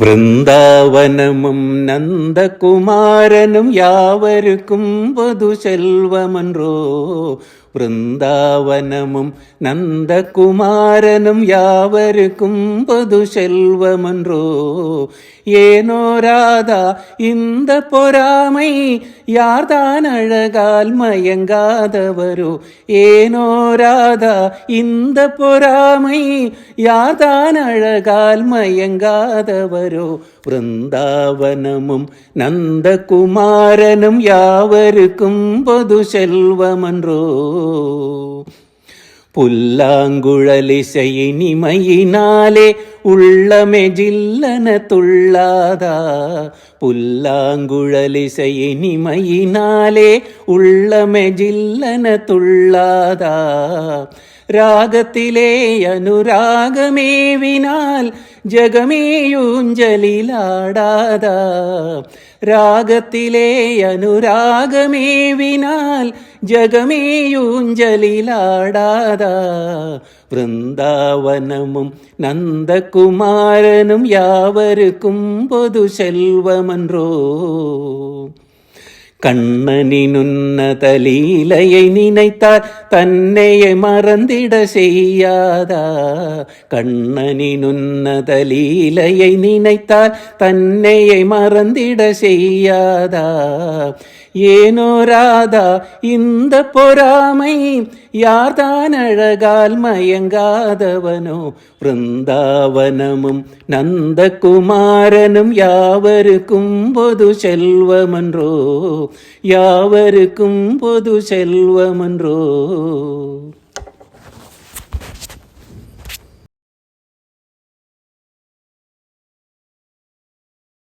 വൃന്ദാവനമും നന്ദകുമാരനും യാവർക്കും വധുശെൽവമன்றோ. വൃന്ദാവനമും നന്ദകുമാരനും യാവർക്കും வதுசெல்வமன்றோ. ஏனோ ராதா இந்த பொறாமை யார்தான் அழகால் மயங்காதவரோ. ஏனோ ராதா இந்த பொறாமை யார்தான் அழகால் மயங்காதவரோ. വൃന്ദാവനമും നന്ദകുമാരനും യാവർക്കും വധുശെൽവമன்றோ. പുല്ലാങ്കുഴലിശയിനിമയിനാലെ ഉള്ളമെ ജില്ലന തുള്ളാതാ. പുല്ലാങ്കുഴലിശയിനിമയിനാലെ ഉള്ളമെ ജില്ലന തുള്ളാതാ. രാഗത്തിലെ അനുരാഗമേവിനാൽ ജഗമേയൂഞ്ചലിലാടാതാ. രാഗത്തിലെ അനുരാഗമേവിനാൽ ജഗമേയൂഞ്ചലിലാടാതാ. വൃന്ദാവനമും നന്ദകുമാരനും യാവർക്കും വധുശെൽവമன்றோ. கண்ணனினுன்னத லீலையை நினைத்தால் தன்னையை மறந்திட செய்யாதா. கண்ணனினுன்னத லீலையை நினைத்தால் தன்னையை மறந்திட செய்யாதா. ஏனோ ராதா இந்த பொறாமை யார்தான் அழகால் மயங்காதவனோ. വൃന്ദാവനമും നന്ദകുമാരനും യാവർക്കും വധുശെൽവമன்றோ. യാവർക്കും വധുശെൽവമன்றோ.